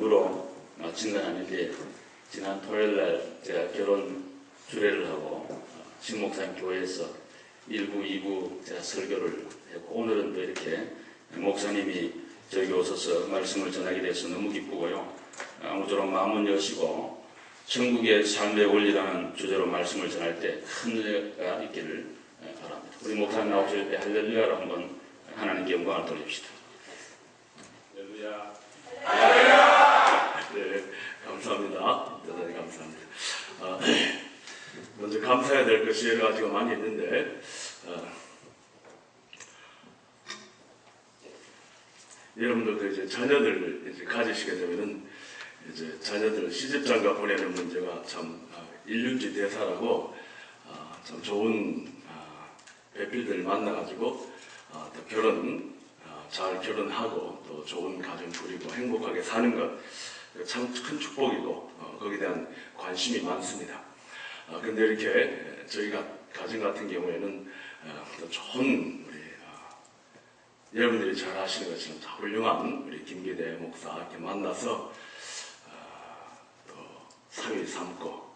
정도로 진단하는데, 지난 토요일날 제가 결혼 주례를 하고 신목사님 교회에서 1부, 2부 제가 설교를 했고, 오늘은 또 이렇게 목사님이 저에게 오셔서 말씀을 전하게 돼서 너무 기쁘고요. 아무쪼록 마음은 여시고 천국의 삶의 원리라는 주제로 말씀을 전할 때 큰 은혜가 있기를 바랍니다. 우리 목사님 나오실 때 할렐루야로 한번 하나님께 영광을 돌립시다. 할렐루야. 할렐루야. 네, 감사합니다. 대단히 감사합니다. 먼저 감사해야 될 것이 여러 가지가 많이 있는데, 여러분들도 이제 자녀들을 이제 가지시게 되면은 이제 자녀들 시집장가 보내는 문제가 참 일륜지 대사라고 참 좋은 배필들 만나가지고 또 잘 결혼하고 또 좋은 가정 꾸리고 행복하게 사는 것 참 큰 축복이고 거기에 대한 관심이 많습니다. 근데 이렇게 저희가 가정 같은 경우에는 또 좋은 우리 여러분들이 잘 아시는 것처럼 훌륭한 우리 김기대 목사 이렇게 만나서 또 사위 삼고,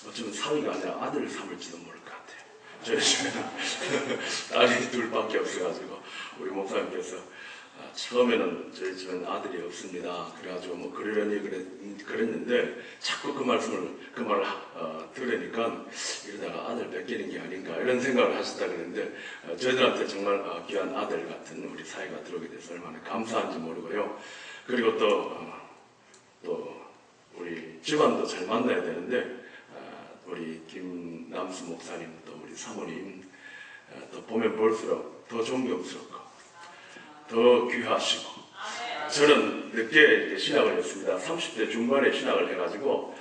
어쩌면 사위가 아니라 아들을 삼을지도 모를 것 같아요. 저희 집에는 딸이 둘밖에 없어가지고 우리 목사님께서 처음에는 저희 집에는 아들이 없습니다. 그래가지고 뭐 그러려니 그랬는데 자꾸 그 말을 들으니까 이러다가 아들 뺏기는 게 아닌가 이런 생각을 하셨다 그랬는데, 저희들한테 정말 귀한 아들 같은 우리 사이가 들어오게 돼서 얼마나 감사한지 모르고요. 그리고 또 우리 집안도 잘 만나야 되는데, 우리 김남수 목사님 또 우리 사모님 또 보면 볼수록 더 존경스럽고 더 귀하시고, 저는 늦게 이렇게 신학을 했습니다. 30대 중반에 신학을 해가지고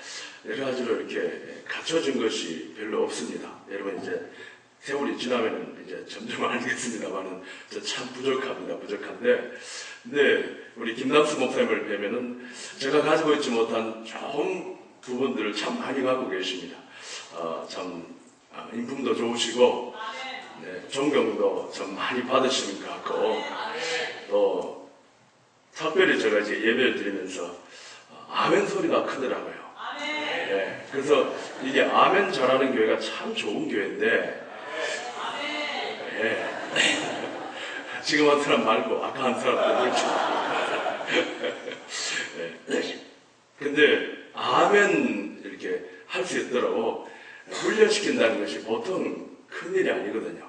여러 가지로 이렇게 갖춰진 것이 별로 없습니다. 여러분 이제 세월이 지나면은 이제 점점 알겠습니다만은 저 참 부족합니다. 부족한데, 근데 우리 김남수 목사님을 뵈면은 제가 가지고 있지 못한 좋은 부분들을 참 많이 갖고 계십니다. 참 인품도 좋으시고, 네, 존경도 좀 많이 받으시는 것 같고, 또 특별히 제가 이제 예배를 드리면서 아멘 소리가 크더라고요. 네, 그래서 이게 아멘 잘하는 교회가 참 좋은 교회인데, 네, 지금 한 사람 말고 아까 한 사람도 그렇죠. 근데 아멘 이렇게 할 수 있도록 훈련시킨다는 것이 보통 큰일이 아니거든요.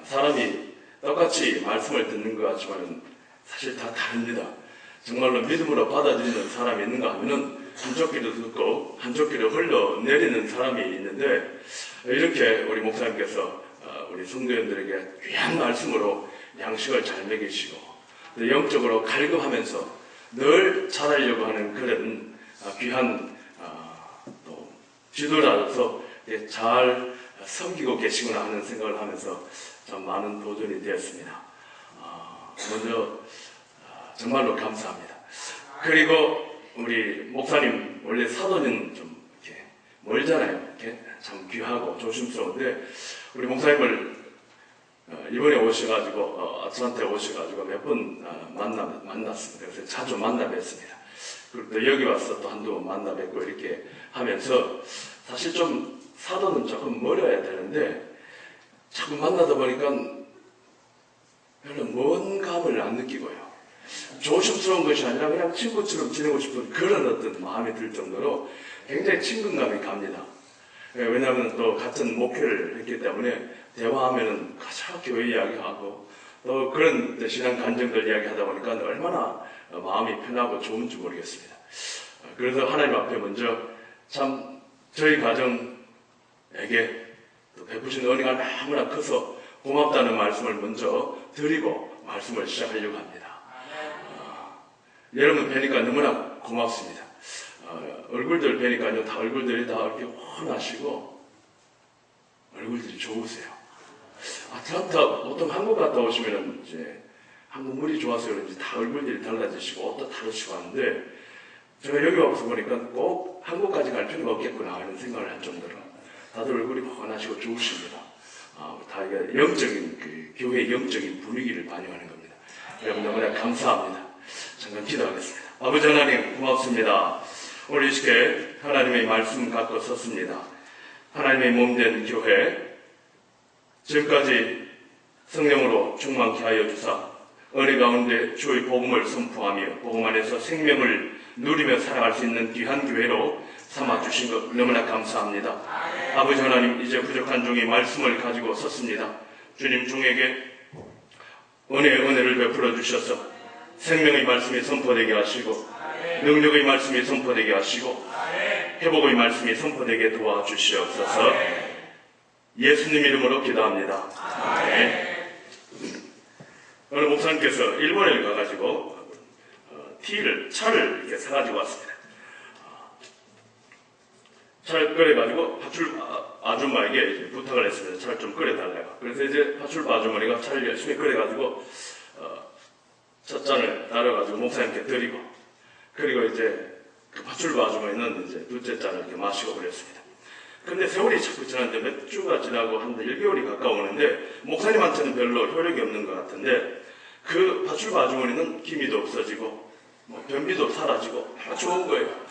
사람이 똑같이 말씀을 듣는 것 같지만 사실 다 다릅니다. 정말로 믿음으로 받아들이는 사람이 있는가 하면은 한쪽 귀로 듣고 한쪽 귀로 흘러내리는 사람이 있는데, 이렇게 우리 목사님께서 우리 성도님들에게 귀한 말씀으로 양식을 잘 먹이시고 또 영적으로 갈급하면서 늘 잘하려고 하는 그런 귀한 또 지도자로서 잘 섬기고 계시구나 하는 생각을 하면서 참 많은 도전이 되었습니다. 먼저 정말로 감사합니다. 그리고 우리 목사님 원래 사도는 좀 이렇게 멀잖아요. 이렇게 참 귀하고 조심스러운데, 우리 목사님을 이번에 오셔가지고 아틀란타에 오셔가지고 몇 번 만났습니다. 그래서 자주 만나 뵀습니다. 그리고 또 여기 와서 또 한두 번 만나 뵙고 이렇게 하면서, 사실 좀 사도는 조금 멀어야 되는데 자꾸 만나다 보니까 별로 먼 감을 안 느끼고요. 조심스러운 것이 아니라 그냥 친구처럼 지내고 싶은 그런 어떤 마음이 들 정도로 굉장히 친근감이 갑니다. 왜냐하면 또 같은 목회를 했기 때문에 대화하면은 가서 교회 이야기하고 또 그런 신앙 간증들 이야기하다 보니까 얼마나 마음이 편하고 좋은지 모르겠습니다. 그래서 하나님 앞에 먼저 참 저희 가정에게 또 베푸신 은혜가 너무나 커서 고맙다는 말씀을 먼저 드리고 말씀을 시작하려고 합니다. 여러분 뵈니까 너무나 고맙습니다. 얼굴들 뵈니까요, 다 얼굴들이 다 이렇게 훤하시고 얼굴들이 좋으세요. 아틀란타 보통 한국 갔다 오시면은 이제 한국 물이 좋아서 그런지 다 얼굴들이 달라지시고 옷도 다르시고 하는데, 제가 여기 와서 보니까 꼭 한국까지 갈 필요가 없겠구나 하는 생각을 할 정도로 다들 얼굴이 훤하시고 좋으십니다. 다 이게 영적인 교회의 영적인 분위기를 반영하는 겁니다. 여러분 너무나 감사합니다. 잠깐 기도하겠습니다. 아버지 하나님 고맙습니다. 오늘 이 시간에 하나님의 말씀 갖고 섰습니다. 하나님의 몸된 교회, 지금까지 성령으로 충만케 하여 주사 은혜 가운데 주의 복음을 선포하며 복음 안에서 생명을 누리며 살아갈 수 있는 귀한 교회로 삼아주신 것 너무나 감사합니다. 아버지 하나님, 이제 부족한 종이 말씀을 가지고 섰습니다. 주님 종에게 은혜를 베풀어 주셔서 생명의 말씀이 선포되게 하시고 능력의 말씀이 선포되게 하시고 회복의 말씀이 선포되게 도와주시옵소서. 예수님 이름으로 기도합니다. 어느 목사님께서 일본에 가가지고 차를 이렇게 사가지고 왔습니다. 차를 끓여가지고 파출 아줌마에게 부탁을 했습니다. 차를 좀 끓여달라고. 그래서 이제 파출 아주머니가 차를 열심히 끓여가지고 첫 잔을 따라가지고 목사님께 드리고, 그리고 이제 그 파출 아주머니는 이제 둘째 잔을 이렇게 마시고 그랬습니다. 근데 세월이 자꾸 지났는데 몇 주가 지나고 한 1개월이 가까우는데 목사님한테는 별로 효력이 없는 것 같은데 그 파출 아주머니는 기미도 없어지고 변비도 사라지고 아주 좋은 거예요.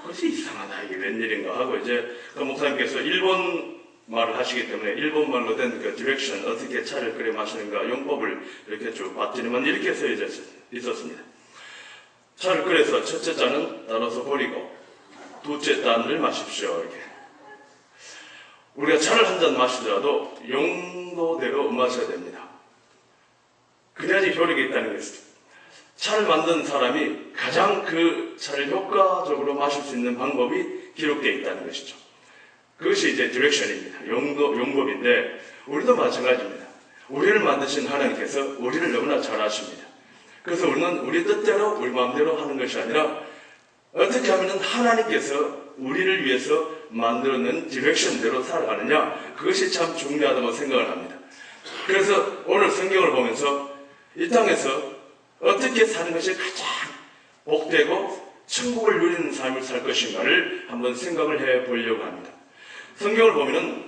그래서 이상하다, 이게 웬일인가 하고 이제 그 목사님께서 일본 말을 하시기 때문에 일본 말로 된 그 디렉션, 어떻게 차를 끓여 마시는가 용법을 이렇게 쭉 봤더니만 이렇게 해서 이제 있었습니다. 차를 끓여서 첫째 잔은 따라서 버리고 둘째 잔을 마십시오. 이렇게. 우리가 차를 한 잔 마시더라도 용도대로 마셔야 됩니다. 그래야지 효력이 있다는 것이죠. 차를 만든 사람이 가장 그 차를 효과적으로 마실 수 있는 방법이 기록되어 있다는 것이죠. 그것이 이제 디렉션입니다. 용법인데 우리도 마찬가지입니다. 우리를 만드신 하나님께서 우리를 너무나 잘 아십니다. 그래서 우리는 우리 뜻대로 우리 마음대로 하는 것이 아니라 어떻게 하면 하나님께서 우리를 위해서 만들어낸 디렉션대로 살아가느냐, 그것이 참 중요하다고 생각을 합니다. 그래서 오늘 성경을 보면서 이 땅에서 어떻게 사는 것이 가장 복되고 천국을 누리는 삶을 살 것인가를 한번 생각을 해 보려고 합니다. 성경을 보면은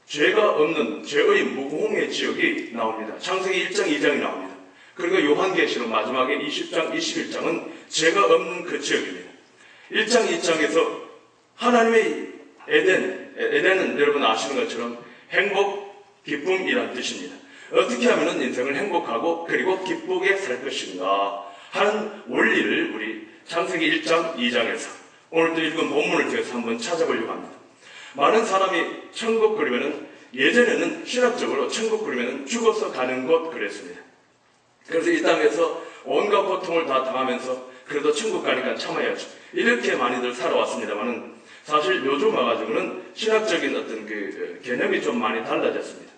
죄가 없는 죄의 무공의 지역이 나옵니다. 창세기 1장, 2장이 나옵니다. 그리고 요한계시록 마지막에 20장, 21장은 죄가 없는 그 지역입니다. 1장, 2장에서 하나님의 에덴은 여러분 아시는 것처럼 행복, 기쁨이란 뜻입니다. 어떻게 하면 인생을 행복하고 그리고 기쁘게 살 것인가 하는 원리를 우리 창세기 1장, 2장에서 오늘도 읽은 본문을 통해서 한번 찾아보려고 합니다. 많은 사람이 천국 그러면은, 예전에는 신학적으로 천국 그러면은 죽어서 가는 곳 그랬습니다. 그래서 이 땅에서 온갖 고통을 다 당하면서 그래도 천국 가니까 참아야지, 이렇게 많이들 살아왔습니다만은 사실 요즘 와가지고는 신학적인 어떤 그 개념이 좀 많이 달라졌습니다.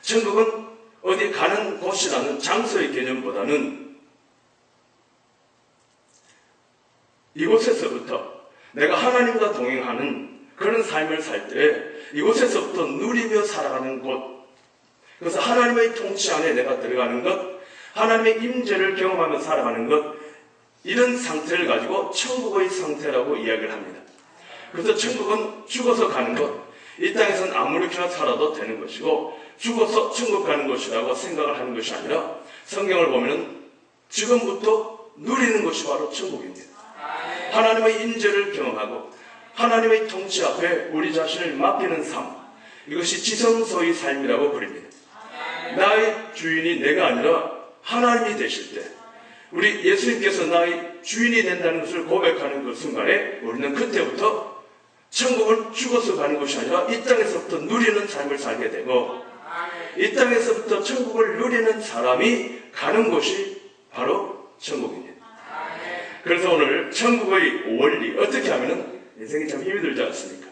천국은 어디 가는 곳이라는 장소의 개념보다는 이곳에서부터 내가 하나님과 동행하는 그런 삶을 살 때 이곳에서부터 누리며 살아가는 곳, 그래서 하나님의 통치 안에 내가 들어가는 것, 하나님의 임재를 경험하며 살아가는 것, 이런 상태를 가지고 천국의 상태라고 이야기를 합니다. 그래서 천국은 죽어서 가는 것, 이 땅에서는 아무렇게나 살아도 되는 것이고 죽어서 천국 가는 것이라고 생각을 하는 것이 아니라 성경을 보면 지금부터 누리는 것이 바로 천국입니다. 하나님의 임재를 경험하고 하나님의 통치 앞에 우리 자신을 맡기는 삶, 이것이 지성소의 삶이라고 부릅니다. 나의 주인이 내가 아니라 하나님이 되실 때, 우리 예수님께서 나의 주인이 된다는 것을 고백하는 그 순간에 우리는 그때부터 천국을 죽어서 가는 것이 아니라 이 땅에서부터 누리는 삶을 살게 되고, 이 땅에서부터 천국을 누리는 사람이 가는 곳이 바로 천국입니다. 그래서 오늘 천국의 원리, 어떻게 하면 인생이 참 힘이 들지 않습니까?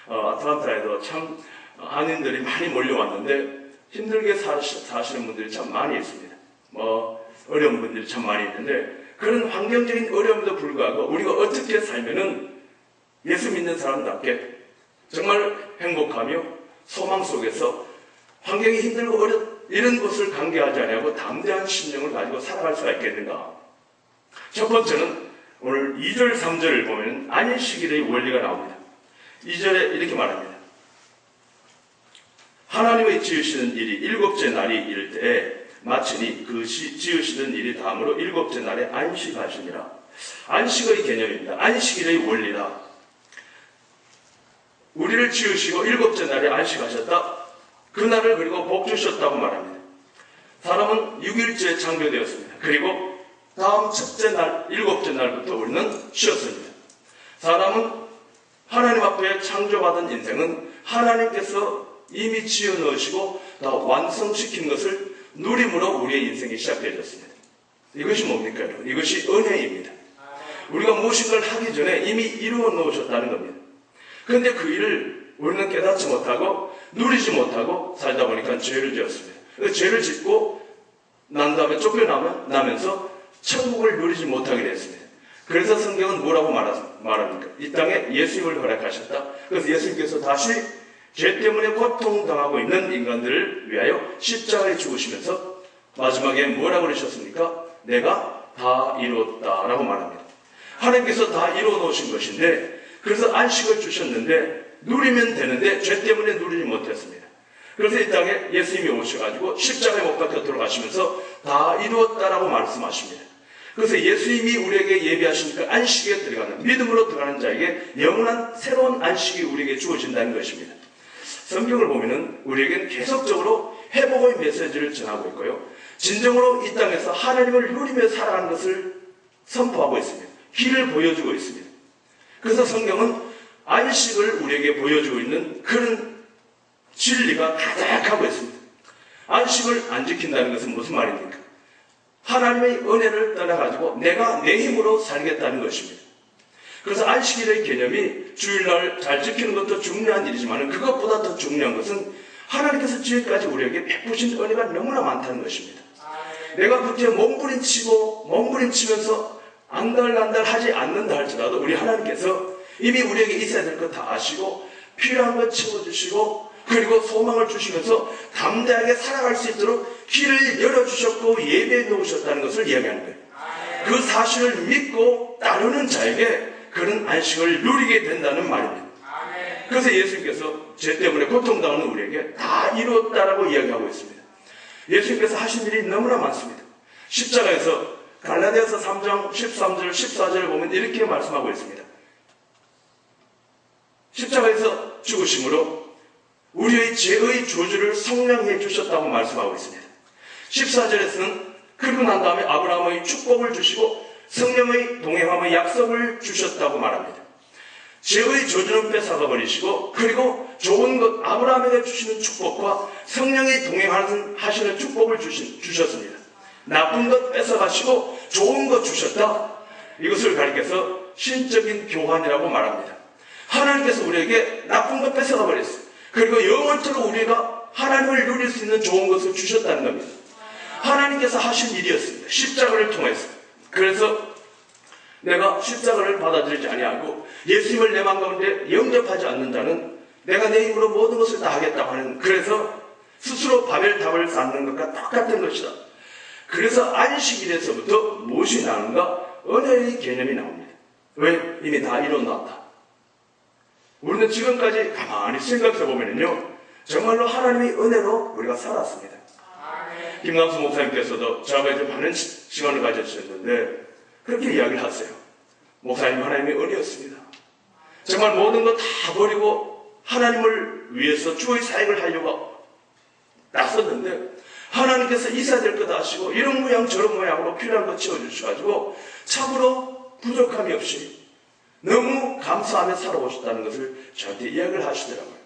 아틀란타에도 참 한인들이 많이 몰려왔는데 힘들게 사시는 분들이 참 많이 있습니다. 어려운 분들이 참 많이 있는데, 그런 환경적인 어려움에도 불구하고 우리가 어떻게 살면은 예수 믿는 사람답게 정말 행복하며 소망 속에서 환경이 힘들고 이런 것을 관계하지 않고 담대한 심령을 가지고 살아갈 수가 있겠는가? 첫 번째는 오늘 2절, 3절을 보면 안식일의 원리가 나옵니다. 2절에 이렇게 말합니다. 하나님의 지으시는 일이 일곱째 날이 이를 때에 마치니 그 지으시는 일이 다음으로 일곱째 날에 안식하시니라. 안식의 개념입니다. 안식일의 원리다. 우리를 지으시고 일곱째 날에 안식하셨다. 그날을 그리고 복 주셨다고 말합니다. 사람은 6일째 창조되었습니다. 그리고 다음 첫째 날, 일곱째 날부터 우리는 쉬었습니다. 사람은 하나님 앞에 창조받은 인생은 하나님께서 이미 지어 넣으시고 다 완성시킨 것을 누림으로 우리의 인생이 시작되어졌습니다. 이것이 뭡니까, 여러분? 이것이 은혜입니다. 우리가 무엇인 걸 하기 전에 이미 이루어 놓으셨다는 겁니다. 그런데 그 일을 우리는 깨닫지 못하고 누리지 못하고 살다 보니까 죄를 지었습니다. 죄를 짓고 난 다음에 쫓겨나면서 천국을 누리지 못하게 됐습니다. 그래서 성경은 뭐라고 말합니까? 이 땅에 예수님을 허락하셨다. 그래서 예수님께서 다시 죄 때문에 고통당하고 있는 인간들을 위하여 십자가에 죽으시면서 마지막에 뭐라고 그러셨습니까? 내가 다 이루었다라고 말합니다. 하나님께서 다 이루어 놓으신 것인데, 그래서 안식을 주셨는데 누리면 되는데 죄 때문에 누리지 못했습니다. 그래서 이 땅에 예수님이 오셔가지고 십자가에 못 박혀 들어가시면서 다 이루었다라고 말씀하십니다. 그래서 예수님이 우리에게 예비하시니까 안식에 들어가는, 믿음으로 들어가는 자에게 영원한 새로운 안식이 우리에게 주어진다는 것입니다. 성경을 보면은 우리에게는 계속적으로 회복의 메시지를 전하고 있고요, 진정으로 이 땅에서 하나님을 누리며 살아가는 것을 선포하고 있습니다. 길을 보여주고 있습니다. 그래서 성경은 안식을 우리에게 보여주고 있는 그런 진리가 가득하고 있습니다. 안식을 안 지킨다는 것은 무슨 말입니까? 하나님의 은혜를 떠나가지고 내가 내 힘으로 살겠다는 것입니다. 그래서 안식일의 개념이 주일날 잘 지키는 것도 중요한 일이지만 그것보다 더 중요한 것은 하나님께서 지금까지 우리에게 베푸신 은혜가 너무나 많다는 것입니다. 내가 그렇게 몸부림치면서 안달난달 하지 않는다 할지라도 우리 하나님께서 이미 우리에게 있어야 될 것 다 아시고 필요한 것 채워주시고 그리고 소망을 주시면서 담대하게 살아갈 수 있도록 길을 열어주셨고 예배해 놓으셨다는 것을 이야기하는 거예요. 그 사실을 믿고 따르는 자에게 그런 안식을 누리게 된다는 말입니다. 그래서 예수님께서 죄 때문에 고통당하는 우리에게 다 이루었다라고 이야기하고 있습니다. 예수님께서 하신 일이 너무나 많습니다. 십자가에서 갈라디아서 3장 13절 14절을 보면 이렇게 말씀하고 있습니다. 십자가에서 죽으심으로 우리의 죄의 저주를 성량해 주셨다고 말씀하고 있습니다. 14절에서는 그리고 난 다음에 아브라함의 축복을 주시고 성령의 동행함의 약속을 주셨다고 말합니다. 죄의 저주는 뺏어가 버리시고 그리고 좋은 것, 아브라함에게 주시는 축복과 성령이 동행하시는 축복을 주셨습니다. 나쁜 것 뺏어가시고 좋은 것 주셨다. 이것을 가리켜서 신적인 교환이라고 말합니다. 하나님께서 우리에게 나쁜 것 뺏어가 버렸어요. 그리고 영원토록 우리가 하나님을 누릴 수 있는 좋은 것을 주셨다는 겁니다. 하나님께서 하신 일이었습니다. 십자가를 통해서. 그래서 내가 십자가를 받아들이지 아니하고 예수님을 내 마음 가운데 영접하지 않는다는, 내가 내 힘으로 모든 것을 다 하겠다고 하는, 그래서 스스로 바벨탑을 쌓는 것과 똑같은 것이다. 그래서 안식일에서부터 무엇이 나오는가? 은혜의 개념이 나옵니다. 왜? 이미 다 이뤄놨다. 우리는 지금까지 가만히 생각해 보면요, 정말로 하나님의 은혜로 우리가 살았습니다. 김남수 목사님께서도 저하고 이제 많은 시간을 가져주셨는데 그렇게 이야기를 하세요. 목사님, 하나님의 은혜였습니다. 정말 모든 거 다 버리고 하나님을 위해서 주의 사역을 하려고 나섰는데 하나님께서 있어야 될 것 아시고 이런 모양 저런 모양으로 필요한 거 채워주셔가지고 참으로 부족함이 없이 너무 감사하며 살아오셨다는 것을 저한테 이야기를 하시더라고요.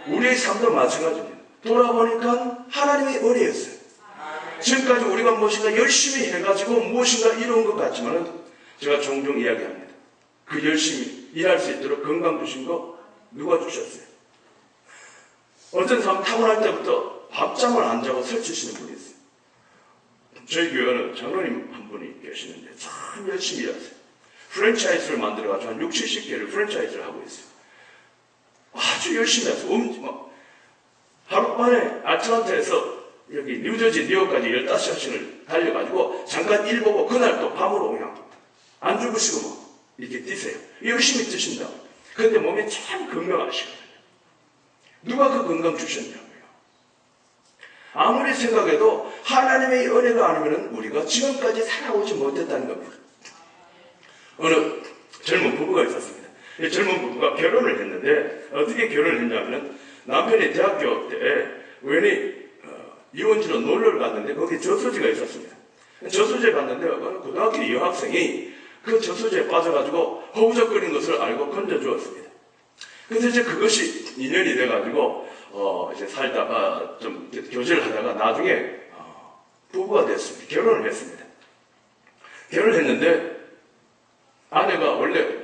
우리의 삶도 마찬가지입니다. 돌아보니까 하나님의 은혜였어요. 지금까지 우리가 무엇인가 열심히 해가지고 무엇인가 이룬 것 같지만은 제가 종종 이야기합니다. 그 열심히 일할 수 있도록 건강 주신 거 누가 주셨어요? 어떤 사람 타고날 때부터 밤잠을 안 자고 설치시는 분이 있어요. 저희 교회는 장로님 한 분이 계시는데 참 열심히 일하세요. 프랜차이즈를 만들어가지고 한 60, 70개를 프랜차이즈를 하고 있어요. 아주 열심히 하세요. 하루만에 아틀란타에서 여기 뉴저지, 뉴욕까지 15시간을 달려가지고 잠깐 일 보고 그날 또 밤으로 그냥 안 죽으시고 뭐 이렇게 뛰세요. 열심히 뛰신다고. 그런데 몸이 참 건강하시거든요. 누가 그 건강 주셨냐고요. 아무리 생각해도 하나님의 은혜가 아니면 우리가 지금까지 살아오지 못했다는 겁니다. 어느 젊은 부부가 있었습니다. 이 젊은 부부가 결혼을 했는데 어떻게 결혼을 했냐면 남편이 대학교 때 우연히 유원지로 놀러를 갔는데 거기 저수지가 있었습니다. 저수지에 갔는데 어느 고등학교 여학생이 그 저수지에 빠져가지고 허우적거리는 것을 알고 건져주었습니다. 그래서 이제 그것이 인연이 돼가지고 이제 살다가 좀 교제를 하다가 나중에 부부가 됐습니다. 결혼을 했습니다. 결혼을 했는데 아내가 원래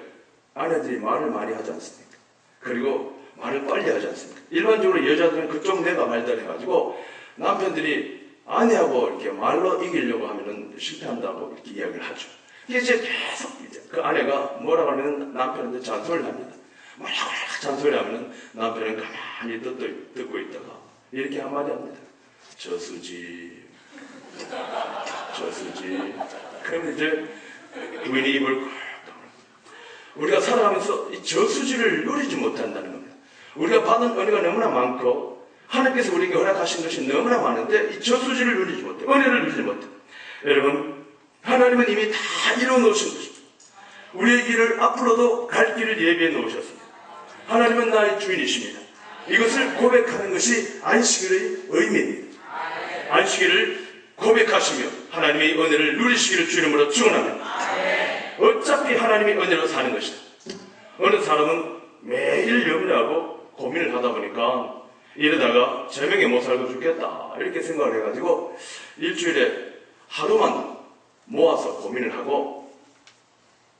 아내들이 말을 많이 하지 않습니까? 그리고 말을 빨리 하지 않습니까? 일반적으로 여자들은 그쪽 내가 말들 해가지고 남편들이 아내하고 이렇게 말로 이기려고 하면은 실패한다고 이렇게 이야기를 하죠. 이제 계속 이제 그 아내가 뭐라고 하면 남편한테 잔소리를 합니다. 뭐라고 잔소리를 하면은 남편은 가만히 듣고 있다가 이렇게 한마디 합니다. 저수지. 그러면 이제 부인이 입을 꽉 다물고 우리가 살아가면서 이 저수지를 누리지 못한다는 겁니다. 우리가 받은 은혜가 너무나 많고 하나님께서 우리에게 허락하신 것이 너무나 많은데 이 저수지를 누리지 못해. 은혜를 누리지 못해. 여러분, 하나님은 이미 다 이루어 놓으신 것입니다. 우리의 길을 앞으로도 갈 길을 예비해 놓으셨습니다. 하나님은 나의 주인이십니다. 이것을 고백하는 것이 안식일의 의미입니다. 안식일을 고백하시며 하나님의 은혜를 누리시기를 주 이름으로 축원합니다. 어차피 하나님의 은혜로 사는 것이다. 어느 사람은 매일 염려하고 고민을 하다 보니까 이러다가 저명에 못 살고 죽겠다 이렇게 생각을 해가지고 일주일에 하루만 모아서 고민을 하고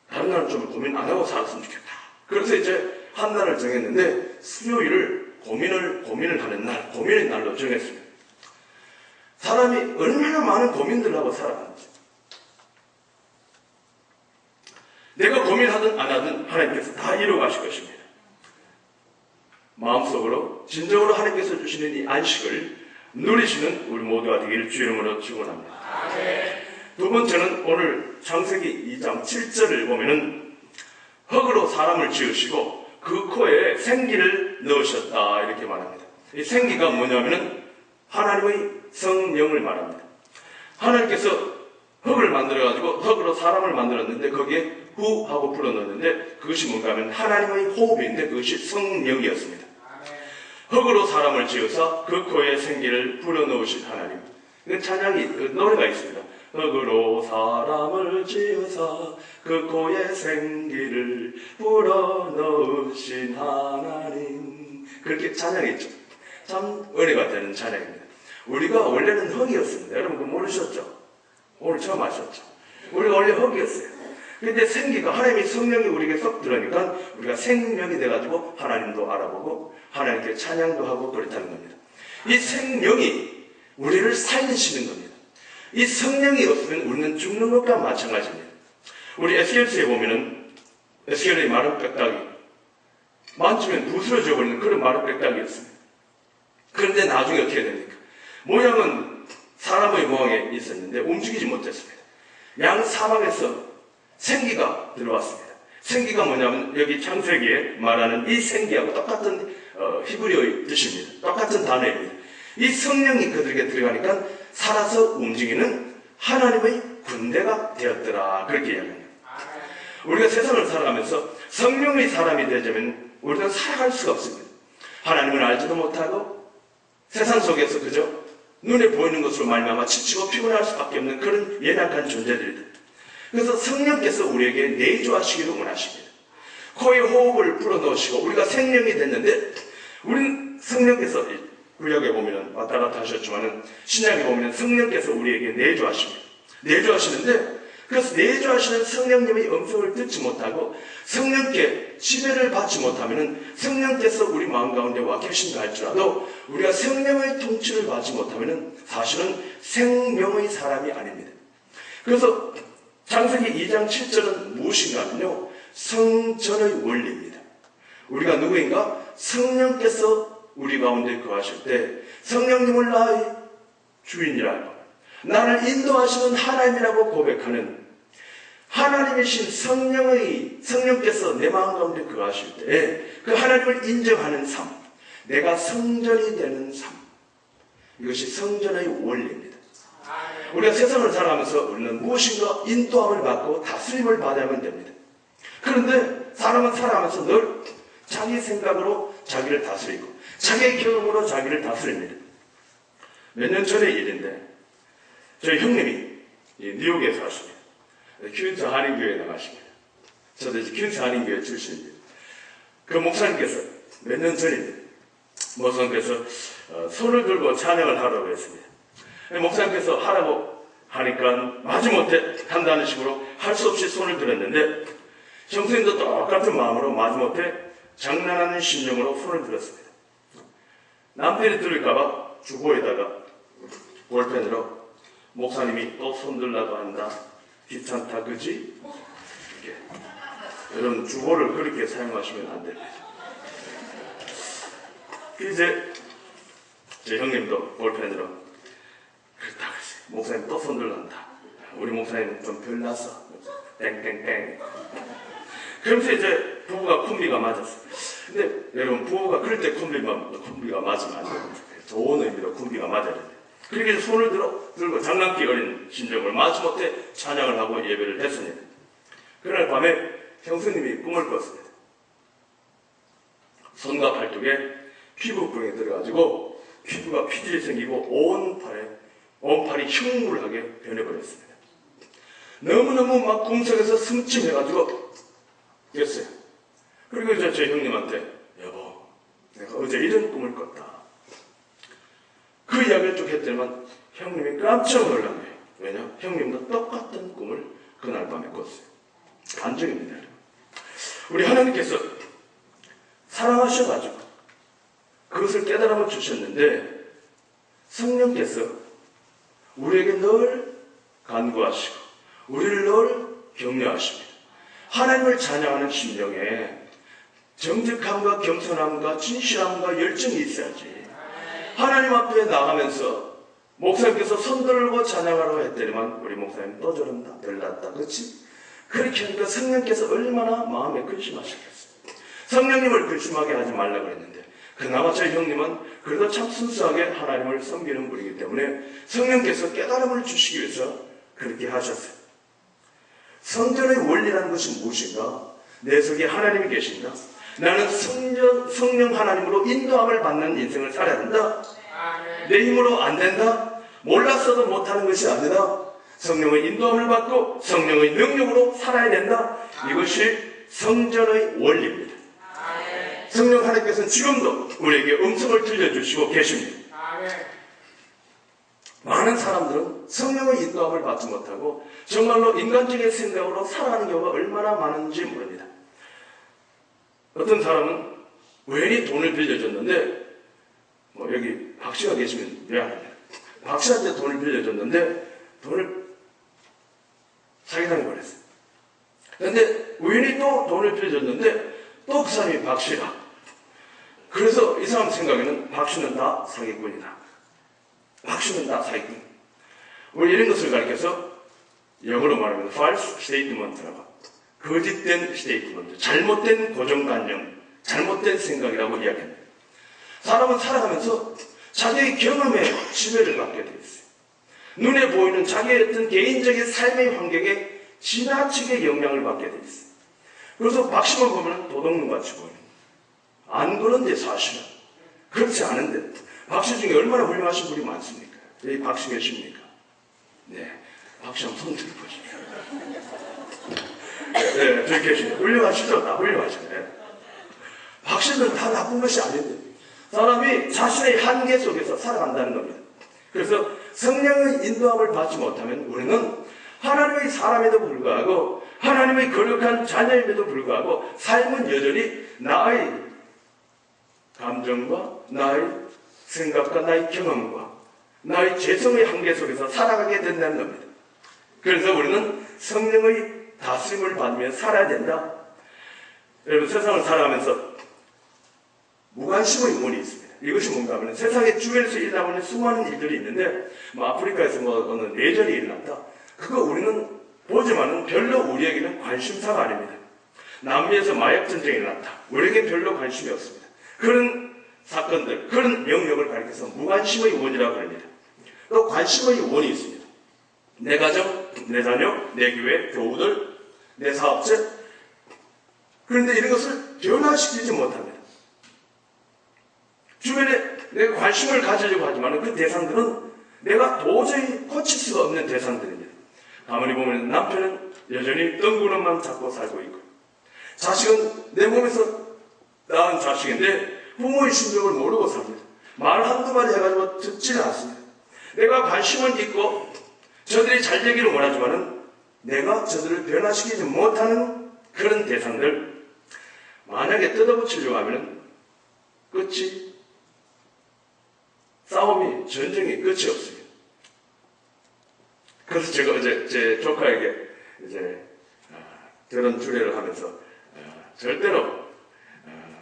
다른 날은 좀 고민 안 하고 살았으면 좋겠다. 그래서 이제 한 날을 정했는데 수요일을 고민을 하는 날, 고민의 날로 정했습니다. 사람이 얼마나 많은 고민들을 하고 살아가는지. 내가 고민하든 안 하든 하나님께서 다 이루어 가실 것입니다. 마음속으로 진정으로 하나님께서 주시는 이 안식을 누리시는 우리 모두가 되기를 주 이름으로 축원합니다. 두 번째는 오늘 창세기 2장 7절을 보면은 흙으로 사람을 지으시고 그 코에 생기를 넣으셨다 이렇게 말합니다. 이 생기가 뭐냐면은 하나님의 성령을 말합니다. 하나님께서 흙을 만들어가지고 흙으로 사람을 만들었는데 거기에 후하고 불어넣었는데 그것이 뭔가 하면 하나님의 호흡인데 그것이 성령이었습니다. 흙으로 사람을 지어서 그 코에 생기를 불어넣으신 하나님. 찬양이 그 노래가 있습니다. 흙으로 사람을 지어서 그 코에 생기를 불어넣으신 하나님. 그렇게 찬양했죠. 참 은혜가 되는 찬양입니다. 우리가 원래는 흙이었습니다. 여러분 그거 모르셨죠? 오늘 처음 아셨죠? 우리가 원래 흙이었어요. 근데 생기가 하나님의 성령이 우리에게 쏙 들어오니까 우리가 생명이 돼가지고 하나님도 알아보고 하나님께 찬양도 하고 그렇다는 겁니다. 이 생명이 우리를 살리시는 겁니다. 이 성령이 없으면 우리는 죽는 것과 마찬가지입니다. 우리 에스겔서에 보면은 에스겔의 마른 뼈다귀 만지면 부스러져 버리는 그런 마른 뼈다귀였습니다. 그런데 나중에 어떻게 됩니까? 모양은 사람의 모양에 있었는데 움직이지 못했습니다. 양 사방에서 생기가 들어왔습니다. 생기가 뭐냐면 여기 창세기에 말하는 이 생기하고 똑같은 히브리어의 뜻입니다. 똑같은 단어입니다. 이 성령이 그들에게 들어가니까 살아서 움직이는 하나님의 군대가 되었더라 그렇게 이야기합니다. 우리가 세상을 살아가면서 성령의 사람이 되자면 우리는 살아갈 수가 없습니다. 하나님을 알지도 못하고 세상 속에서 그저 눈에 보이는 것으로 말미암아 지치고 피곤할 수밖에 없는 그런 연약한 존재들이다. 그래서 성령께서 우리에게 내주하시기를 원하십니다. 코에 호흡을 불어넣으시고 우리가 생명이 됐는데 우리는 성령께서 구약에 보면 왔다 갔다 하셨지만은 신약에 보면 성령께서 우리에게 내주하십니다. 내주하시는데 그래서 내주하시는 성령님의 음성을 듣지 못하고 성령께 지배를 받지 못하면은 성령께서 우리 마음 가운데 와 계신다 할지라도 우리가 성령의 통치를 받지 못하면은 사실은 생명의 사람이 아닙니다. 그래서 창세기 2장 7절은 무엇인가 하면요 성전의 원리입니다. 우리가 누구인가? 성령께서 우리 가운데 거하실 때 성령님을 나의 주인이라고 나를 인도하시는 하나님이라고 고백하는 하나님이신 성령께서 내 마음 가운데 거하실 때 그 하나님을 인정하는 삶, 내가 성전이 되는 삶, 이것이 성전의 원리입니다. 우리가 세상을 살아가면서 우리는 무엇인가 인도함을 받고 다스림을 받아야만 됩니다. 그런데 사람은 살아가면서 늘 자기 생각으로 자기를 다스리고 자기의 경험으로 자기를 다스립니다. 몇 년 전의 일인데 저희 형님이 뉴욕에 사십니다. 퀸스 한인교회에 나가십니다. 저도 이제 퀸스 한인교회 출신입니다. 그 목사님께서 몇 년 전인데 목사님께서 손을 들고 찬양을 하라고 했습니다. 목사님께서 하라고 하니까 마지못해 한다는 식으로 할 수 없이 손을 들었는데 형수님도 똑같은 마음으로 마지못해 장난하는 심정으로 손을 들었습니다. 남편이 들을까봐 주보에다가 볼펜으로 목사님이 또 손들라고 한다. 귀찮다 그지? 이렇게. 여러분 주보를 그렇게 사용하시면 안 됩니다. 이제 제 형님도 볼펜으로 그렇다 그지? 목사님 또 손들란다. 우리 목사님 좀 별났어. 땡땡땡. 그러면서 이제 부부가 콤비가 맞았어요. 근데 여러분 부부가 그럴 때 콤비가 맞으면 안 돼요. 좋은 의미로 콤비가 맞아야 돼요. 그렇게 손을 들고 장난기 어린 심정을 마지못해 찬양을 하고 예배를 했습니다. 그날 밤에 형수님이 꿈을 꿨습니다. 손과 팔뚝에 피부병이 들어가지고 피부가 피질이 생기고 온 팔이 흉물하게 변해버렸습니다. 너무너무 막 꿈속에서 승침해가지고 깼어요. 그리고 이제 제 형님한테 여보 내가 어제 이런 꿈을 꿨다. 그 이야기를 쭉 했더니만 형님이 깜짝 놀란 거예요. 왜냐? 형님도 똑같은 꿈을 그날 밤에 꿨어요. 간증입니다. 우리 하나님께서 사랑하셔가지고 그것을 깨달음을 주셨는데 성령께서 우리에게 늘 간구하시고 우리를 늘 격려하십니다. 하나님을 찬양하는 심령에 정직함과 겸손함과 진실함과 열정이 있어야지. 하나님 앞에 나가면서 목사님께서 손들고 찬양하라고 했더니만 우리 목사님 또 저런다 별났다 그렇지? 그렇게 하니까 성령께서 얼마나 마음에 근심하셨겠어요. 성령님을 근심하게 하지 말라고 그랬는데 그나마 저희 형님은 그래도 참 순수하게 하나님을 섬기는 분이기 때문에 성령께서 깨달음을 주시기 위해서 그렇게 하셨어요. 성전의 원리라는 것이 무엇인가? 내 속에 하나님이 계신가? 나는 성령 하나님으로 인도함을 받는 인생을 살아야 된다. 내 힘으로 안 된다. 몰랐어도 못하는 것이 아니다. 성령의 인도함을 받고 성령의 능력으로 살아야 된다. 이것이 성전의 원리입니다. 성령 하나님께서는 지금도 우리에게 음성을 들려주시고 계십니다. 많은 사람들은 성령의 인도함을 받지 못하고 정말로 인간적인 생각으로 살아가는 경우가 얼마나 많은지 모릅니다. 어떤 사람은 우연히 돈을 빌려줬는데 여기 박 씨가 계시면 미안합니다. 박 씨한테 돈을 빌려줬는데 돈을 사기당해버렸어요. 그런데 우연히 또 돈을 빌려줬는데 또 그 사람이 박 씨라. 그래서 이 사람 생각에는 박 씨는 다 사기꾼이다. 박 씨는 다 사기꾼. 우리 이런 것을 가르쳐서 영어로 말하면 false statement라고, 거짓된 스테이트먼트, 잘못된 고정관념, 잘못된 생각이라고 이야기합니다. 사람은 살아가면서 자기의 경험에 지배를 받게 되어 있어요. 눈에 보이는 자기의 어떤 개인적인 삶의 환경에 지나치게 영향을 받게 되어 있어요. 그래서 박씨만 보면 도둑놈같이 보여요. 안 그런데 사실은 그렇지 않은데 박씨 중에 얼마나 훌륭하신 분이 많습니까? 여기 박씨 계십니까? 네, 박씨 한번 손 들어보십시오. 네, 저기 계시네요. 훌륭하시죠? 다 훌륭하시네. 박씨는 다 나쁜 것이 아닌데 사람이 자신의 한계 속에서 살아간다는 겁니다. 그래서 성령의 인도함을 받지 못하면 우리는 하나님의 사람에도 불구하고 하나님의 거룩한 자녀임에도 불구하고 삶은 여전히 나의 감정과 나의 생각과 나의 경험과 나의 죄성의 한계 속에서 살아가게 된다는 겁니다. 그래서 우리는 성령의 다스림을 받으며 살아야 된다. 여러분, 세상을 살아가면서 무관심의 원이 있습니다. 이것이 뭔가 하면 세상의 주변에서 일어나고 있는 수많은 일들이 있는데 아프리카에서 어느 내전이 일어났다. 그거 우리는 보지만은 별로 우리에게는 관심사가 아닙니다. 남미에서 마약 전쟁이 일어났다. 우리에게 별로 관심이 없습니다. 그런 사건들, 그런 영역을 가리켜서 무관심의 원이라고 합니다. 또 관심의 원이 있습니다. 내 가정, 내 자녀, 내 교회, 교우들, 내 사업체, 그런데 이런 것을 변화시키지 못합니다. 주변에 내가 관심을 가지려고 하지만 그 대상들은 내가 도저히 고칠 수가 없는 대상들입니다. 가만히 보면 남편은 여전히 뜬구름만 잡고 살고 있고, 자식은 내 몸에서 낳은 자식인데 부모의 심정을 모르고 삽니다. 말 한두 마디 해가지고 듣지는 않습니다. 내가 관심은 있고 저들이 잘 되기를 원하지만은 내가 저들을 변화시키지 못하는 그런 대상들, 만약에 뜯어고치려고 하면 싸움이, 전쟁이 끝이 없습니다. 그래서 제가 어제 제 조카에게 그런 주례를 하면서 절대로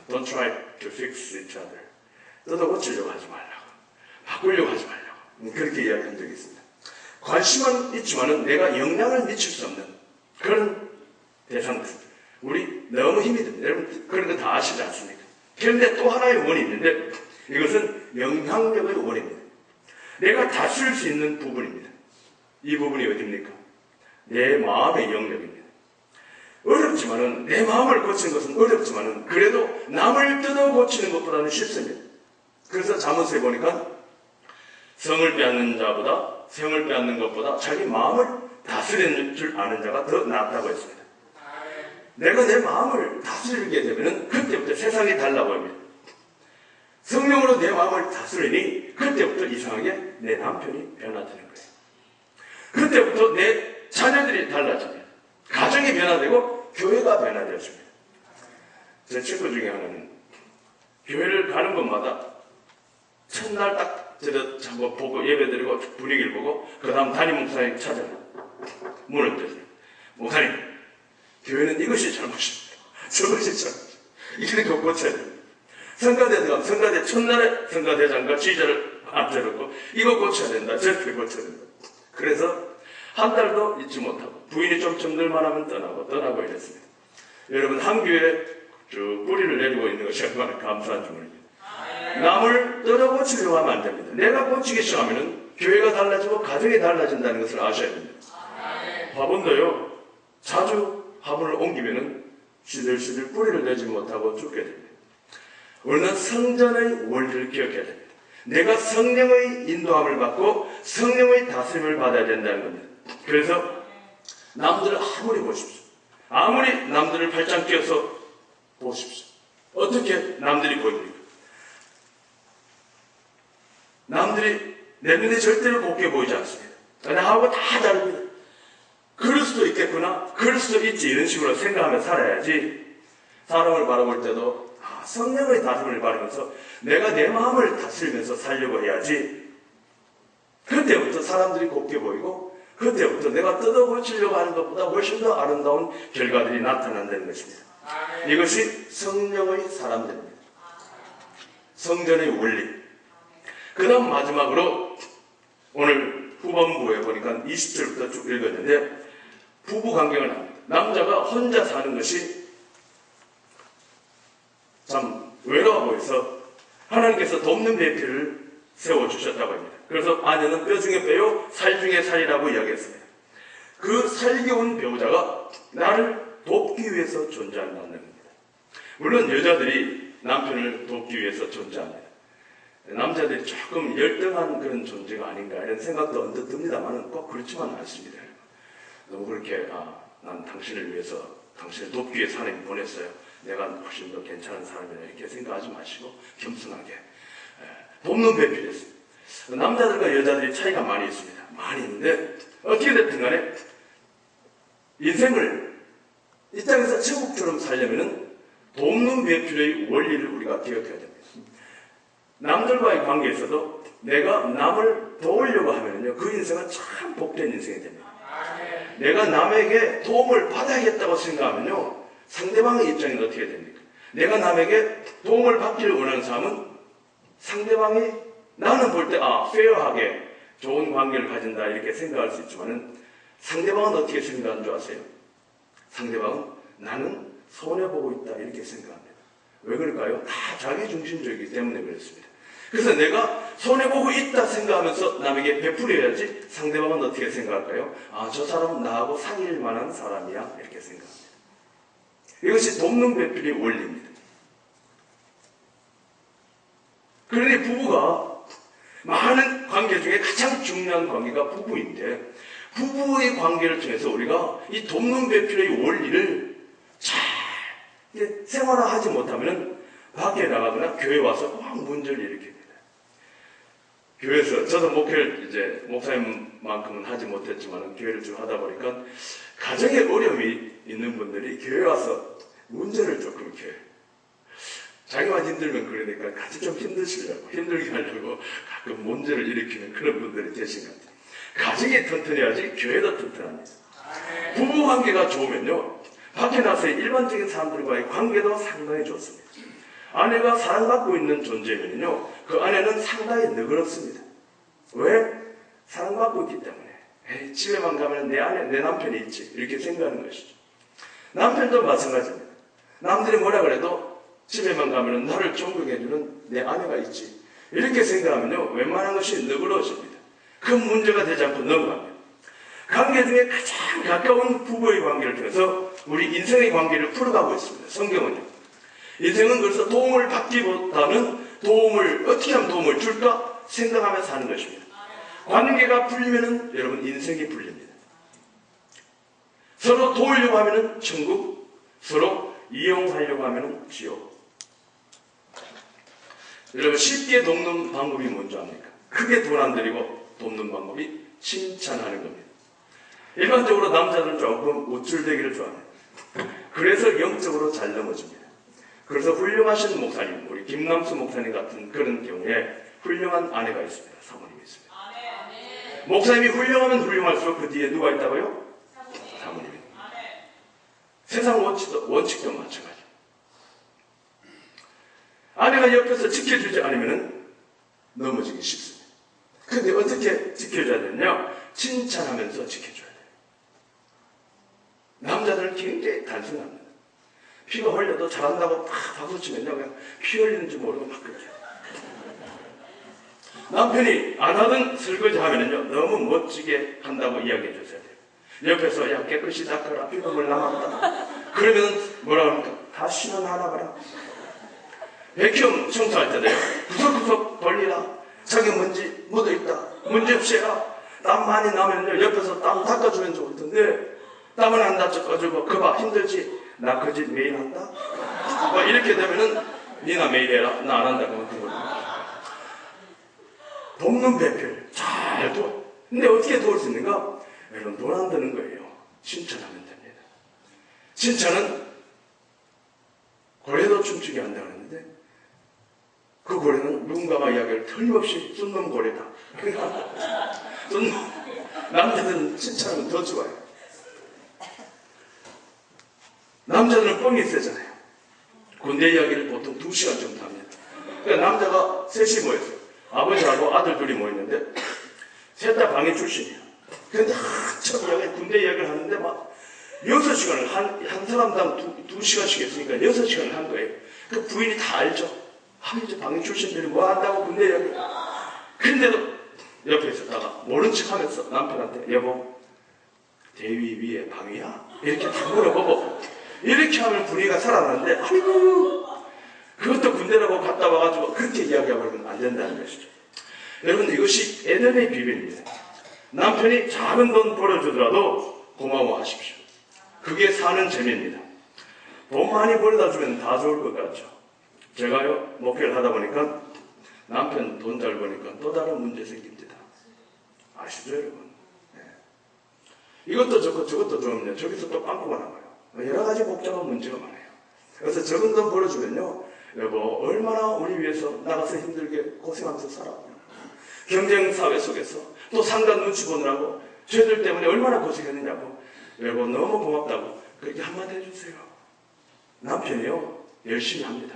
don't try to fix each other, 뜯어고치려고 하지 말라고, 바꾸려고 하지 말라고, 그렇게 이야기한 적이 있습니다. 관심은 있지만은 내가 영향을 미칠 수 없는 그런 대상들, 우리 너무 힘이 듭니다. 여러분 그런 거 다 아시지 않습니까? 그런데 또 하나의 원이 있는데, 이것은 영향력의 원입니다. 내가 다스릴 수 있는 부분입니다. 이 부분이 어디입니까? 내 마음의 영역입니다. 어렵지만은, 내 마음을 고치는 것은 어렵지만은 그래도 남을 뜯어 고치는 것보다는 쉽습니다. 그래서 잠언서에 보니까 성을 빼앗는 자보다, 성을 빼앗는 것보다 자기 마음을 다스리는 줄 아는 자가 더 낫다고 했습니다. 내가 내 마음을 다스리게 되면은 그때부터 세상이 달라 보입니다. 성령으로 내 마음을 다스리니 그때부터 이상하게 내 남편이 변화되는 거예요. 그때부터 내 자녀들이 달라집니다. 가정이 변화되고 교회가 변화되었습니다. 제 친구 중에 하나는 교회를 가는 곳마다 첫날 딱 한번 보고 예배드리고 분위기를 보고 그 다음 담임 목사님 찾아요. 문을 뜨세요. 목사님, 교회는 이것이 잘못입니다. 저것이 잘못입니다. 이렇게 고쳐야 됩니다. 성가대 들어가면 성가대 첫날에 성가대장과 지휘자를 앉혀놓고 이거 고쳐야 된다, 저렇게 고쳐야 된다. 그래서 한 달도 잊지 못하고 부인이 좀 정들만 하면 떠나고 이랬습니다. 여러분, 한 교회에 쭉 뿌리를 내리고 있는 것이 얼마나 감사한 주문입니다. 남을 뜯어 고치려고 하면 안 됩니다. 내가 고치기 시작하면 교회가 달라지고 가정이 달라진다는 것을 아셔야 됩니다. 화분도요, 자주 화분을 옮기면은 시들시들 뿌리를 내지 못하고 죽게 됩니다. 우리는 성전의 원리를 기억해야 됩니다. 내가 성령의 인도함을 받고 성령의 다스림을 받아야 된다는 겁니다. 그래서 남들을 아무리 보십시오. 아무리 남들을 발짱 끼워서 보십시오. 어떻게 남들이 보입니까? 남들이 내 눈에 절대로 곱게 보이지 않습니다. 나하고 다 다릅니다. 그럴 수도 있겠구나, 그럴 수도 있지, 이런 식으로 생각하며 살아야지. 사람을 바라볼 때도 성령의 다스림을 받으면서 내가 내 마음을 다스리면서 살려고 해야지. 그때부터 사람들이 곱게 보이고 그때부터 내가 뜯어고치려고 하는 것보다 훨씬 더 아름다운 결과들이 나타난다는 것입니다. 이것이 성령의 사람들입니다. 성전의 원리. 그 다음 마지막으로 오늘 후반부에 보니까 20절부터 쭉 읽었는데 부부 관계가 나옵니다. 남자가 혼자 사는 것이 참 외로워 보여서 하나님께서 돕는 배필을 세워주셨다고 합니다. 그래서 아내는 뼈 중에 뼈요 살 중에 살이라고 이야기했습니다. 그 살겨운 배우자가 나를 돕기 위해서 존재한다는 겁니다. 물론 여자들이 남편을 돕기 위해서 존재합니다. 남자들이 조금 열등한 그런 존재가 아닌가 이런 생각도 언뜻 듭니다만 꼭 그렇지만 않습니다. 너무 그렇게 난 당신을 위해서, 당신을 돕기 위해서 하나님 보냈어요, 내가 훨씬 더 괜찮은 사람이다 이렇게 생각하지 마시고 겸손하게 돕는 배필이 있습니다. 남자들과 여자들이 차이가 많이 있습니다. 많이 있는데 어떻게 됐든 간에 인생을 이 땅에서 천국처럼 살려면 돕는 배필의 원리를 우리가 기억해야 됩니다. 남들과의 관계에서도 내가 남을 도우려고 하면요, 그 인생은 참 복된 인생이 됩니다. 내가 남에게 도움을 받아야겠다고 생각하면요, 상대방의 입장이 어떻게 됩니까? 내가 남에게 도움을 받기를 원하는 사람은 상대방이 나는 볼 때 페어하게 좋은 관계를 가진다 이렇게 생각할 수 있지만은 상대방은 어떻게 생각하는 줄 아세요? 상대방은 나는 손해보고 있다 이렇게 생각합니다. 왜 그럴까요? 다 자기중심적이기 때문에 그렇습니다. 그래서 내가 손해보고 있다 생각하면서 남에게 베풀어야지 상대방은 어떻게 생각할까요? 저 사람은 나하고 사귈 만한 사람이야 이렇게 생각합니다. 이것이 돕는 배필의 원리입니다. 그러니 부부가 많은 관계 중에 가장 중요한 관계가 부부인데, 부부의 관계를 통해서 우리가 이 돕는 배필의 원리를 잘 생활화하지 못하면 밖에 나가거나 교회 와서 막 문제를 일으킵니다. 교회에서 저도 목회를 이제 목사님만큼은 하지 못했지만 교회를 좀 하다 보니까 가정에 어려움이 있는 분들이 교회 와서 문제를 조금 이렇게 자기만 힘들면 그러니까 같이 좀 힘드시려고, 힘들게 하려고 가끔 문제를 일으키는 그런 분들이 계신 것 같아요. 가정이 튼튼해야지 교회도 튼튼합니다. 부부 관계가 좋으면요, 밖에 나서 일반적인 사람들과의 관계도 상당히 좋습니다. 아내가 사랑받고 있는 존재면요, 그 아내는 상당히 너그럽습니다. 왜? 사랑받고 있기 때문에. 에이, 집에만 가면 내 아내, 내 남편이 있지, 이렇게 생각하는 것이죠. 남편도 마찬가지입니다. 남들이 뭐라 그래도 집에만 가면 나를 존경해주는 내 아내가 있지, 이렇게 생각하면요, 웬만한 것이 너그러워집니다. 큰 문제가 되지 않고 넘어갑니다. 관계 중에 가장 가까운 부부의 관계를 통해서 우리 인생의 관계를 풀어가고 있습니다. 성경은요, 인생은 그래서 도움을 받기보다는 어떻게 하면 도움을 줄까 생각하며 사는 것입니다. 관계가 풀리면은 여러분 인생이 풀립니다. 서로 도우려고 하면은 천국, 서로 이용하려고 하면은 지옥. 여러분 쉽게 돕는 방법이 뭔지 압니까? 크게 돈 안 들이고 돕는 방법이 칭찬하는 겁니다. 일반적으로 남자들은 조금 우쭐대기를 좋아합니다. 그래서 영적으로 잘 넘어집니다. 그래서 훌륭하신 목사님, 우리 김남수 목사님 같은 그런 경우에 훌륭한 아내가 있습니다. 사모님이 있습니다. 목사님이 훌륭하면 훌륭할수록 그 뒤에 누가 있다고요? 사모님이. 세상 원칙도 마찬가지. 아내가 옆에서 지켜주지 않으면 넘어지기 쉽습니다. 근데 어떻게 지켜줘야 되냐? 칭찬하면서 지켜줘야 돼요. 남자들은 굉장히 단순합니다. 피가 흘려도 잘한다고 막 박수치면요, 그냥 피 흘리는지 모르고 막 그렇게. 남편이 안 하던 설거지 하면은요, 너무 멋지게 한다고 이야기해 주셔야 돼요. 옆에서 야 깨끗이 닦아라, 피눈물 남았다. 그러면 뭐라 합니까? 다시는 하나 봐라. 백형 청소할 때도요, 구석구석 돌리라. 저기 먼지 묻어있다. 문제 없이 해라. 땀 많이 나면요, 옆에서 땀 닦아주면 좋을 텐데 땀은 안 닦아주고 그봐 힘들지? 나 그 집 매일 한다? 뭐 이렇게 되면은 니나 매일 해라. 나 안 한다고 하는 거거든요. 돕는 배필 잘 도와. 근데 어떻게 도울 수 있는가? 여러분 돈 안 드는 거예요. 칭찬하면 됩니다. 칭찬은 고래도 춤추게 한다고 하는데 그 고래는 누군가가 이야기를 틀림없이 쏜놈 고래다. 그러니까 쏜놈 남자들은 칭찬하면 더 좋아요. 남자들은 뻥이 세잖아요. 군대 이야기를 보통 2시간 정도 합니다. 그러니까 남자가 셋이 모였어요. 아버지하고 아들 둘이 모였는데 셋 다 방해 출신이에요. 근데 한참 군대 이야기를 하는데 막 6시간을 한 사람당 2시간씩 했으니까 6시간을 한 거예요. 그 부인이 다 알죠. 이제 방해 출신들이 뭐 한다고 군대 이야기. 근데도 옆에 있었다가 모른 척 하면서 남편한테 여보 대위 위에 방위야? 이렇게 다 물어보고 이렇게 하면 분위기가 살아나는데 아이고 그것도 군대라고 갔다 와가지고 그렇게 이야기하면 안 된다는 것이죠. 여러분 이것이 에덴의 비밀입니다. 남편이 작은 돈 벌어주더라도 고마워하십시오. 그게 사는 재미입니다. 돈 많이 벌어다 주면 다 좋을 것 같죠. 제가요 목회를 하다 보니까 남편 돈 잘 버니까 또 다른 문제 생깁니다. 아시죠 여러분? 네. 이것도 좋고 저것도 좋으면 저기서 또 빵꾸가 나와요. 여러 가지 복잡한 문제가 많아요. 그래서 적은 돈 벌어주면요, 여보 얼마나 우리 위해서 나가서 힘들게 고생하면서 살아. 경쟁사회 속에서 또 상관 눈치 보느라고 쟤들 때문에 얼마나 고생했느냐고. 여보 너무 고맙다고 그렇게 한마디 해주세요. 남편이요 열심히 합니다.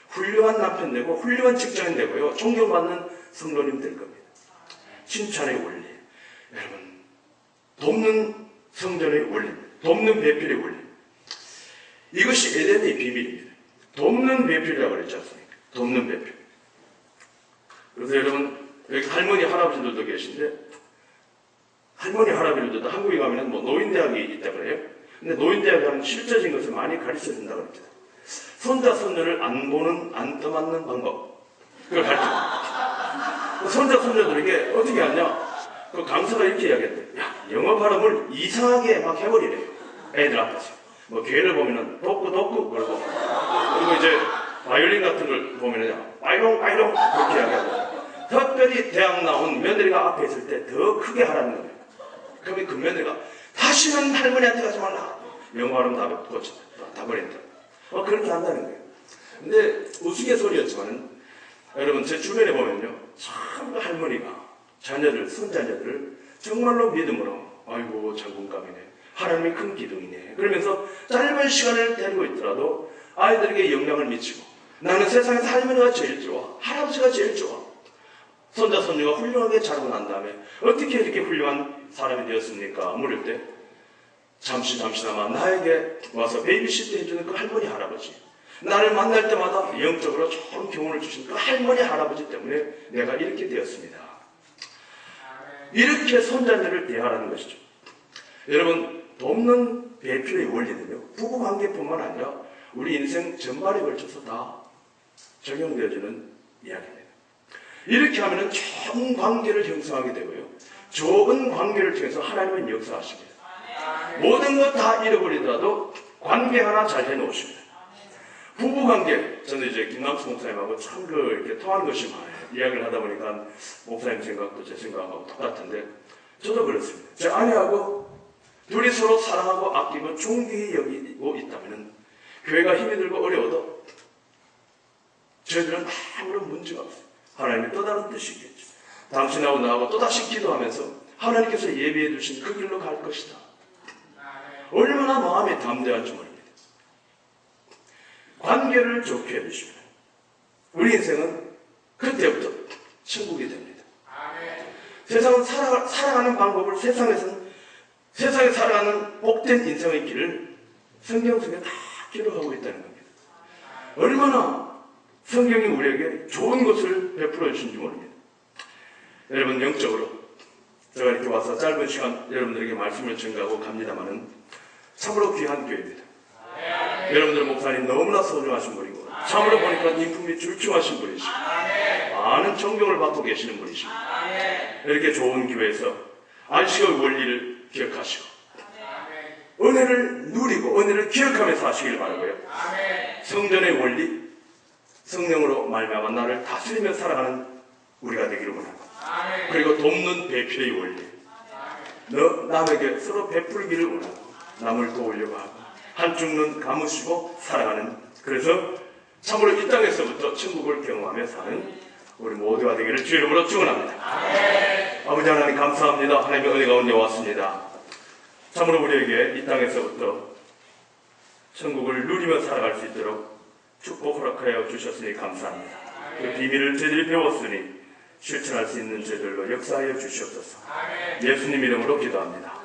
훌륭한 남편 되고 훌륭한 직장인 되고요 존경받는 성도님 될 겁니다. 칭찬의 원리, 여러분 돕는 성전의 원리, 돕는 배필의 원리, 이것이 에덴의 비밀입니다. 돕는 배필이라고 그랬지 않습니까? 돕는 배필. 그래서 여러분 여기 할머니 할아버지들도 계신데 할머니 할아버지들도 한국에 가면 뭐 노인대학이 있다 그래요. 근데 노인대학에 가면 실제적인 것을 많이 가르쳐 준다고 합니다. 손자, 손녀를 안 보는, 안 떠맞는 방법. 그걸 가르쳐 줍니다. 손자, 손녀들에게 어떻게 하냐? 그 강사가 이렇게 이야기했대. 야, 영어 발음을 이상하게 막 해버리래요. 애들 앞에서. 뭐, 괴를 보면은, 덕구, 그러고. 그리고 이제, 바이올린 같은 걸 보면은요, 빠이롱, 그렇게 이야기하고. 특별히 대학 나온 며느리가 앞에 있을 때 더 크게 하라는 거예요. 그러면 그 며느리가, 다시는 할머니한테 가지 말라. 영어 발음 다 버린다. 그렇게 한다는 거예요. 근데, 우스갯소리였지만은, 여러분, 제 주변에 보면요, 참 그 할머니가, 자녀들, 손자녀들을 정말로 믿음으로, 아이고, 장군감이네. 하나님이 큰 기둥이네. 그러면서 짧은 시간을 데리고 있더라도 아이들에게 영향을 미치고, 나는 세상에서 할머니가 제일 좋아. 할아버지가 제일 좋아. 손자, 손녀가 훌륭하게 자라고 난 다음에 어떻게 이렇게 훌륭한 사람이 되었습니까? 물을 때 잠시나마 나에게 와서 베이비시트 해주는 그 할머니, 할아버지. 나를 만날 때마다 영적으로 좋은 교훈을 주신 그 할머니, 할아버지 때문에 내가 이렇게 되었습니다. 이렇게 손자녀를 대하라는 것이죠. 여러분, 돕는 배필의 원리는요, 부부관계뿐만 아니라 우리 인생 전반에 걸쳐서 다 적용되어지는 이야기입니다. 이렇게 하면 좋은 관계를 형성하게 되고요, 좋은 관계를 통해서 하나님은 역사하십니다. 모든 것 다 잃어버리더라도 관계 하나 잘 해놓으십니다. 부부관계, 저는 이제 김남수 목사님하고 참 이렇게 통하는 것이 많아요. 이야기를 하다 보니까 목사님 생각도 제 생각하고 똑같은데, 저도 그렇습니다. 제 아내하고 둘이 서로 사랑하고 아끼고 존귀히 여기고 있다면 교회가 힘이 들고 어려워도 저희들은 아무런 문제가 없어요. 하나님의 또 다른 뜻이겠죠. 당신하고 나하고 또다시 기도하면서 하나님께서 예비해 두신 그 길로 갈 것이다. 얼마나 마음이 담대한지 모릅니다. 관계를 좋게 해주시면 우리 인생은 그때부터 천국이 됩니다. 세상은 살아가는 방법을 세상에 살아가는 복된 인생의 길을 성경 속에 다 기록하고 있다는 겁니다. 얼마나 성경이 우리에게 좋은 것을 베풀어 주신지 모릅니다. 여러분, 영적으로 제가 이렇게 와서 짧은 시간 여러분들에게 말씀을 전가하고 갑니다마는 참으로 귀한 교회입니다. 여러분들 목사님 너무나 소중하신 분이고, 참으로 보니까 인품이 출중하신 분이시고, 많은 존경을 받고 계시는 분이시고, 이렇게 좋은 교회에서 안식의 원리를 기억하시고 은혜를 누리고 은혜를 기억하면서 하시길 바라고요. 성전의 원리, 성령으로 말미암아 나를 다스리며 살아가는 우리가 되기를 원하고, 그리고 돕는 배필의 원리, 남에게 서로 베풀기를 원하고 남을 도우려고 하고 한쪽 눈 감으시고 살아가는, 그래서 참으로 이 땅에서부터 천국을 경험하며 사는 우리 모두가 되기를 주의 이름으로 축원합니다. 아버지 하나님 감사합니다. 하나님의 은혜 가운데 왔습니다. 참으로 우리에게 이 땅에서부터 천국을 누리며 살아갈 수 있도록 축복 허락하여 주셨으니 감사합니다. 그 비밀을 저희들이 배웠으니 실천할 수 있는 저희들로 역사하여 주시옵소서. 예수님 이름으로 기도합니다.